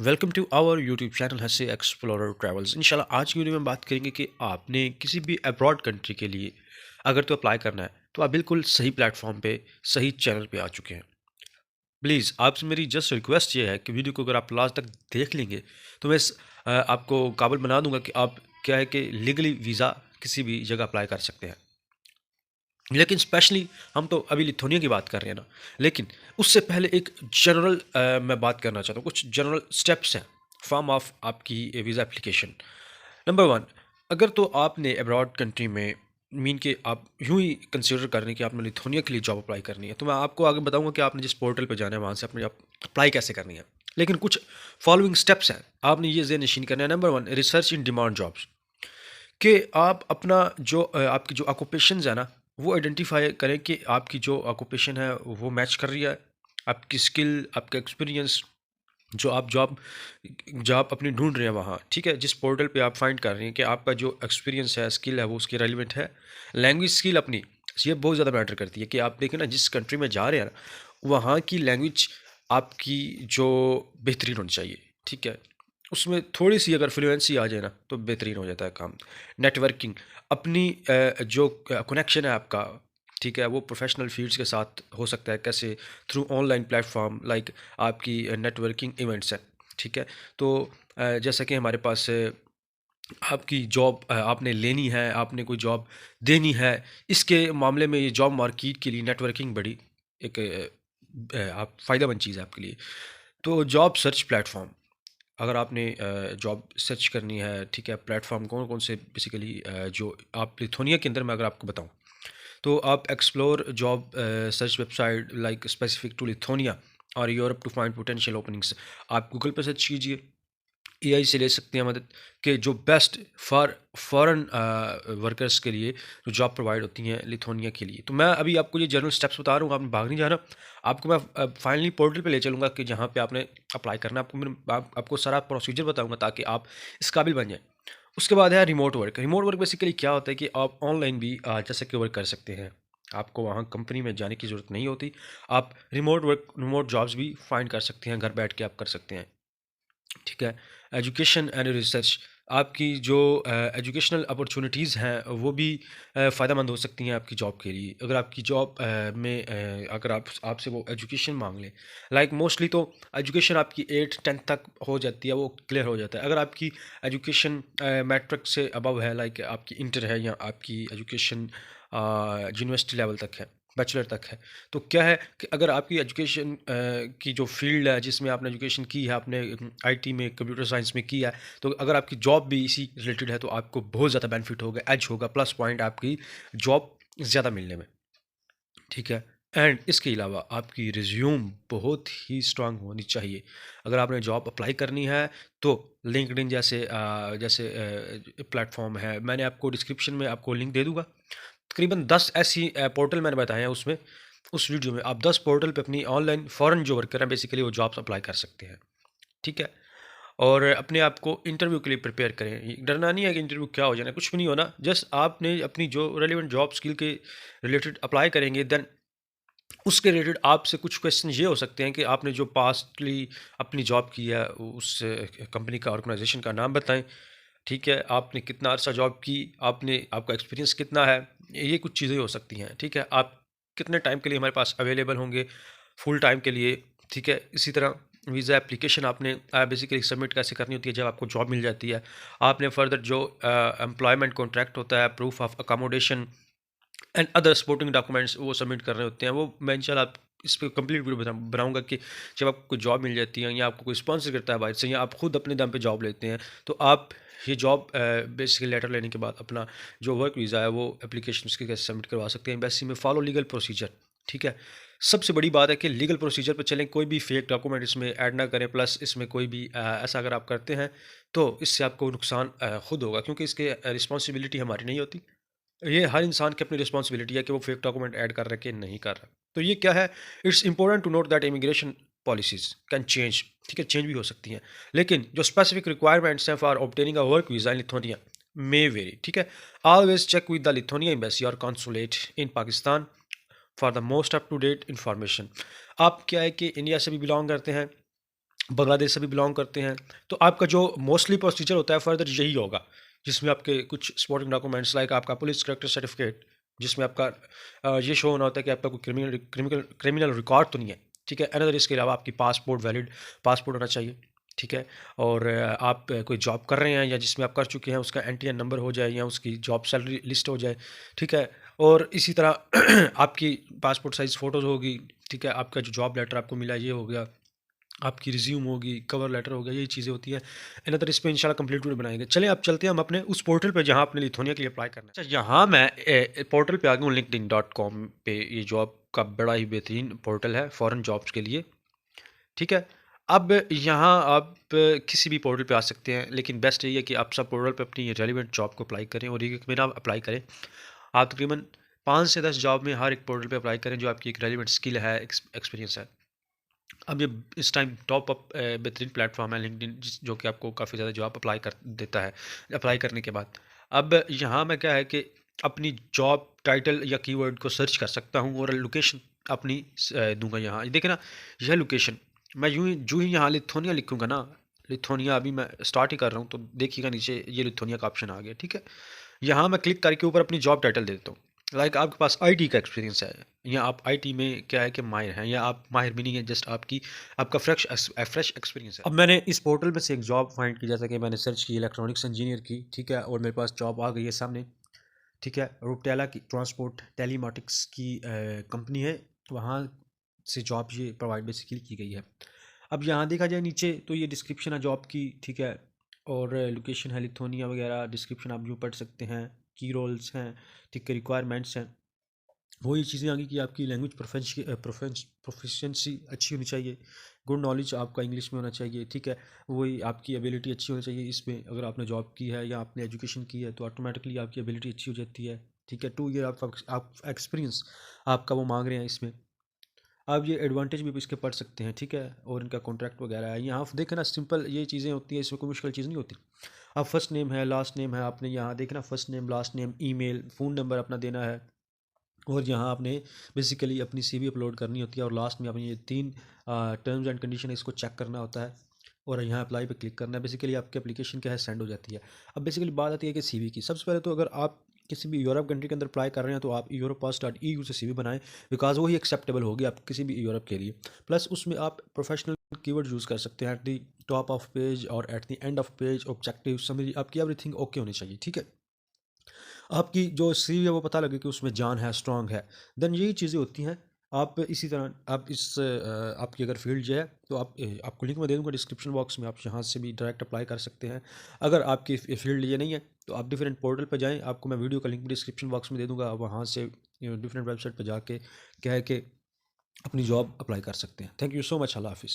Welcome to our YouTube channel हंसे explorer travels. इंशाल्लाह आज की वीडियो में बात करेंगे कि आपने किसी भी अब्रॉड कंट्री के लिए अगर तो अप्लाई करना है तो आप बिल्कुल सही प्लेटफॉर्म पे सही चैनल पे आ चुके हैं। प्लीज़ आपसे मेरी जस्ट रिक्वेस्ट ये है कि वीडियो को अगर आप लास्ट तक देख लेंगे तो मैं आपको काबिल बना दूंगा कि आप क्या है कि लीगली वीज़ा किसी भी जगह अप्लाई कर सकते हैं। लेकिन स्पेशली हम तो अभी लिथुआनिया की बात कर रहे हैं ना, लेकिन उससे पहले एक जनरल मैं बात करना चाहता हूँ। कुछ जनरल स्टेप्स हैं फॉर्म ऑफ आपकी वीज़ा एप्लीकेशन। नंबर वन, अगर तो आपने अब्रॉड कंट्री में मीन के आप यूं ही कंसिडर कर रहे हैं कि आपने लिथुआनिया के लिए जॉब अप्लाई करनी है, तो मैं आपको आगे बताऊंगा कि आपने जिस पोर्टल पे जाना है वहाँ से अपनी जॉब अप्लाई कैसे करनी है। लेकिन कुछ फॉलोइंग स्टेप्स हैं, आपने ये ज़हन नशीन करना है। Number one, research in demand jobs. कि आप अपना जो आपकी जो ऑक्यूपेशंस है ना, वो आइडेंटिफाई करें कि आपकी जो ऑक्यूपेशन है वो मैच कर रही है आपकी स्किल, आपका एक्सपीरियंस, जो आप जॉब जॉब अपनी ढूंढ रहे हैं वहाँ, ठीक है। जिस पोर्टल पे आप फाइंड कर रहे हैं कि आपका जो एक्सपीरियंस है, स्किल है, वो उसकी रेलिवेंट है। लैंग्वेज स्किल अपनी, ये बहुत ज़्यादा मैटर करती है कि आप देखें ना, जिस कंट्री में जा रहे हैं ना, वहाँ की लैंग्वेज आपकी जो बेहतरीन होनी चाहिए, ठीक है। उसमें थोड़ी-सी अगर फ्लुएंसी आ जाए ना, तो बेहतरीन हो जाता है काम। नेटवर्किंग, अपनी जो कनेक्शन है आपका, ठीक है, वो प्रोफ़ेशनल फ़ील्ड्स के साथ हो सकता है। कैसे? थ्रू ऑनलाइन प्लेटफ़ॉर्म लाइक आपकी नेटवर्किंग इवेंट्स हैं, ठीक है। तो जैसा कि हमारे पास आपकी जॉब आपने लेनी है, आपने कोई जॉब देनी है, इसके मामले में ये जॉब मार्केट के लिए नेटवर्किंग बड़ी एक आप फ़ायदेमंद चीज़ है आपके लिए। तो जॉब सर्च प्लेटफ़ॉर्म, अगर आपने जॉब सर्च करनी है, ठीक है, प्लेटफ़ॉर्म कौन-कौन से बेसिकली जो आप लिथुआनिया के अंदर मैं अगर आपको बताऊँ, तो आप explore job search website like specific to Lithuania और Europe to find potential openings. आप गूगल पे सर्च कीजिए, एआई से ले सकते हैं मदद, कि जो बेस्ट फॉर फॉरेन वर्कर्स के लिए जो जॉब प्रोवाइड होती हैं लिथुआनिया के लिए। तो मैं अभी आपको ये जनरल स्टेप्स बता रहा हूँ, आपने भाग नहीं जाना। आपको मैं फाइनली पोर्टल पे ले चलूँगा कि जहाँ पे आपने अप्लाई करना है। आपको सारा प्रोसीजर बताऊँगा ताकि आप इस काबिल बन जाएँ। उसके बाद है remote work. Remote work basically क्या होता है कि आप ऑनलाइन भी जैसे कि वर्क कर सकते हैं। आपको वहाँ कंपनी में जाने की ज़रूरत नहीं होती। आप रिमोट जॉब्स भी फाइंड कर सकते हैं, घर बैठ के आप कर सकते हैं। ठीक है। एजुकेशन एंड रिसर्च, आपकी जो एजुकेशनल अपॉर्चुनिटीज़ हैं वो भी फ़ायदेमंद हो सकती हैं आपकी जॉब के लिए। अगर आपकी जॉब में अगर आप आपसे वो एजुकेशन मांग लें, लाइक मोस्टली तो एजुकेशन आपकी 8th 10th तक हो जाती है, वो क्लियर हो जाता है। अगर आपकी एजुकेशन मैट्रिक से अबव है, लाइक आपकी इंटर है या आपकी एजुकेशन यूनिवर्सिटी लेवल तक है, बैचलर तक है, तो क्या है कि अगर आपकी एजुकेशन की जो फ़ील्ड है जिसमें आपने एजुकेशन की है, आपने आईटी में, कंप्यूटर साइंस में की है, तो अगर आपकी जॉब भी इसी रिलेटेड है तो आपको बहुत ज़्यादा बेनिफिट होगा, एज होगा, प्लस पॉइंट आपकी जॉब ज़्यादा मिलने में, ठीक है। एंड इसके अलावा आपकी रिज्यूम बहुत ही स्ट्रांग होनी चाहिए। अगर आपने जॉब अप्लाई करनी है तो लिंक्डइन जैसे प्लेटफॉर्म है, मैंने आपको डिस्क्रिप्शन में आपको लिंक दे दूंगा। तकरीबन 10 ऐसी पोर्टल मैंने बताए हैं उसमें, उस वीडियो में आप 10 पोर्टल पे अपनी ऑनलाइन फ़ॉरेन जो वर्कर हैं बेसिकली वो जॉब्स अप्लाई कर सकते हैं, ठीक है। और अपने आप को इंटरव्यू के लिए प्रिपेयर करें। डरना नहीं है कि इंटरव्यू क्या हो जाना, कुछ भी नहीं होना। जस्ट आपने अपनी जो रेलिवेंट जॉब स्किल के रिलेटेड अप्लाई करेंगे, देन उसके रिलेटेड आपसे कुछ क्वेश्चन ये हो सकते हैं कि आपने जो पास्टली अपनी जॉब की है उस कंपनी का, ऑर्गेनाइजेशन का नाम बताएं, ठीक है। आपने कितना अर्सा जॉब की, आपने आपका एक्सपीरियंस कितना है, ये कुछ चीज़ें हो सकती हैं, ठीक है। आप कितने टाइम के लिए हमारे पास अवेलेबल होंगे फुल टाइम के लिए, ठीक है। इसी तरह वीज़ा एप्लीकेशन आपने बेसिकली सबमिट कैसे करनी होती है जब आपको जॉब मिल जाती है। आपने फर्दर जो एम्प्लॉयमेंट कॉन्ट्रैक्ट होता है, proof of accommodation and other supporting documents वो सबमिट करने होते हैं। वो मैं इंशाल्लाह आप इस पे कंप्लीट वीडियो बनाऊंगा कि जब आपको जॉब मिल जाती है या आपको कोई स्पॉन्सर करता है बाहर से या आप खुद अपने दम पे जॉब लेते हैं, तो आप ये जॉब बेसिकली लेटर लेने के बाद अपना जो वर्क वीज़ा है वो एप्लीकेशन उसके कैसे सबमिट करवा सकते हैं एम्बेसी में। फॉलो लीगल प्रोसीजर, ठीक है। सबसे बड़ी बात है कि लीगल प्रोसीजर पर चलें, कोई भी फेक डॉक्यूमेंट इसमें ऐड ना करें, प्लस इसमें कोई भी ऐसा अगर आप करते हैं तो इससे आपको नुकसान खुद होगा, क्योंकि इसके रिस्पॉन्सिबिलिटी हमारी नहीं होती। ये हर इंसान की अपनी रिस्पॉन्सिबिलिटी है कि वो फेक डॉक्यूमेंट ऐड कर रहा है कि नहीं कर रहा। तो ये क्या है, it's important to note that immigration policies can change, ठीक है, चेंज भी हो सकती हैं। लेकिन जो स्पेसिफिक रिक्वायरमेंट्स हैं for obtaining a work visa in Lithuania may vary, ठीक है। Always check with the Lithuania embassy और consulate in Pakistan for the most up to date information. आप क्या है कि इंडिया से भी बिलोंग करते हैं बांग्लादेश से भी बिलोंग करते हैं, तो आपका जो मोस्टली प्रोसीजर होता है फर्दर यही होगा, जिसमें आपके कुछ सपोर्टिंग डॉक्यूमेंट्स लाइक आपका पुलिस करेक्टर सर्टिफिकेट, जिसमें आपका ये शो होना होता है कि आपका कोई क्रिमिनल रिकॉर्ड तो नहीं है, ठीक है। अनदर इसके अलावा आपकी पासपोर्ट वैलिड पासपोर्ट होना चाहिए, ठीक है। और आप कोई जॉब कर रहे हैं या जिसमें आप कर चुके हैं उसका एनटीएन नंबर हो जाए या उसकी जॉब सैलरी लिस्ट हो जाए, ठीक है। और इसी तरह आपकी पासपोर्ट साइज़ फ़ोटोज़ होगी, ठीक है। आपका जो जॉब लेटर आपको मिला ये हो गया, आपकी रिज्यूम होगी, कवर लेटर हो गया, यही चीज़ें होती हैं। अनदर इस पे इंशाल्लाह कंप्लीट वीडियो बनाएँगे। चलें अब चलते हैं हम अपने उस पोर्टल पे जहाँ आपने लिथुआनिया के लिए अप्लाई करना है। अच्छा, यहाँ मैं पोर्टल पे आ गया हूँ linkedin.com पे। ये जॉब का बड़ा ही बेहतरीन पोर्टल है फ़ॉरेन जॉब्स के लिए, ठीक है। अब यहाँ आप किसी भी पोर्टल पे आ सकते हैं, लेकिन बेस्ट यही है कि आप सब पोर्टल पे अपनी रेलिवेंट जॉब को अप्लाई करें और एक में ना अप्लाई करें। आप तकरीबन 5 से 10 जॉब में हर एक पोर्टल पे अप्लाई करें जो आपकी एक रेलिवेंट स्किल है, एक्सपीरियंस है। अब ये इस टाइम टॉप अप बेहतरीन प्लेटफॉर्म है लिंक्डइन, जो कि आपको काफ़ी ज़्यादा जॉब अप्लाई कर देता है अप्लाई करने के बाद। अब यहाँ मैं क्या है कि अपनी जॉब टाइटल या कीवर्ड को सर्च कर सकता हूँ और लोकेशन अपनी दूंगा यहाँ। ये देखें ना, यह लोकेशन मैं यूँ ही जो ही यहाँ लिथुआनिया लिखूँगा ना, लिथुआनिया अभी मैं स्टार्ट ही कर रहा हूँ तो देखिएगा नीचे ये लिथुआनिया का ऑप्शन आ गया, ठीक है। यहाँ मैं क्लिक करके ऊपर अपनी जॉब टाइटल दे देता हूँ। लाइक आपके पास आईटी का एक्सपीरियंस है या आप आईटी में क्या है कि माहिर हैं, या आप माहिर भी नहीं है, जस्ट आपका फ्रेश एक्सपीरियंस है। अब मैंने इस पोर्टल में से एक जॉब फाइंड की, जैसा कि मैंने सर्च की इलेक्ट्रॉनिक्स इंजीनियर की, ठीक है। और मेरे पास जॉब आ गई है सामने, ठीक है। रूपटेला की ट्रांसपोर्ट टेलीमेटिक्स की कंपनी है, वहाँ से जॉब ये प्रोवाइड बेसिकली की गई है। अब यहाँ देखा जाए नीचे तो ये डिस्क्रिप्शन है जॉब की, ठीक है। और लोकेशन है लिथुआनिया वगैरह, डिस्क्रिप्शन आप यूँ पढ़ सकते हैं, की रोल्स हैं, ठीक है, रिक्वायरमेंट्स हैं। वही चीज़ें आगे कि आपकी लैंग्वेज प्रोफिशिएंसी अच्छी होनी चाहिए, गुड नॉलेज आपका इंग्लिश में होना चाहिए, ठीक है। वही आपकी एबिलिटी अच्छी होनी चाहिए इसमें, अगर आपने जॉब की है या आपने एजुकेशन की है तो ऑटोमेटिकली आपकी एबिलिटी अच्छी हो जाती है, ठीक है। 2 ईयर आप एक्सपीरियंस आपका वो मांग रहे हैं इसमें। आप ये एडवांटेज भी इसके पढ़ सकते हैं, ठीक है। और इनका कॉन्ट्रैक्ट वगैरह है यहाँ देखें ना, सिंपल ये चीज़ें होती हैं, इसमें कोई मुश्किल चीज़ नहीं होती। अब फर्स्ट नेम है, लास्ट नेम है, आपने यहाँ देखना first name, last name, email, phone number अपना देना है। और यहाँ आपने बेसिकली अपनी सीवी अपलोड करनी होती है और लास्ट में आपने ये 3 टर्म्स एंड कंडीशन है, इसको चेक करना होता है और यहाँ अप्लाई पे क्लिक करना है। बेसिकली आपकी एप्लीकेशन क्या है, सेंड हो जाती है। अब बेसिकली बात आती है कि सीवी की। सबसे पहले तो अगर आप किसी भी यूरोप कंट्री के अंदर अप्लाई कर रहे हैं तो आप europass.eu से सीवी बनाएं, बिकॉज वही एक्सेप्टेबल होगी आप किसी भी यूरोप के लिए। प्लस उसमें आप प्रोफेशनल कीवर्ड यूज़ कर सकते हैं, at the top of page और at the end of page, objective summary, आपकी एवरीथिंग ओके होनी चाहिए, ठीक है। आपकी जो सीवी है वो पता लगे कि उसमें जान है, स्ट्रांग है, देन यही चीज़ें होती हैं। आप इसी तरह आप आपकी अगर फील्ड जो है तो आपको लिंक में दे दूँगा डिस्क्रिप्शन बॉक्स में, आप यहाँ से भी डायरेक्ट अप्लाई कर सकते हैं। अगर आपकी फील्ड ये नहीं है तो आप डिफरेंट पोर्टल पर जाएँ, आपको मैं वीडियो का लिंक भी डिस्क्रिप्शन बॉक्स में दे दूँगा, आप वहाँ से डिफरेंट वेबसाइट पर जाके क्या है कि अपनी जॉब अप्लाई कर सकते हैं। थैंक यू सो मच, अल्लाह हाफिज़।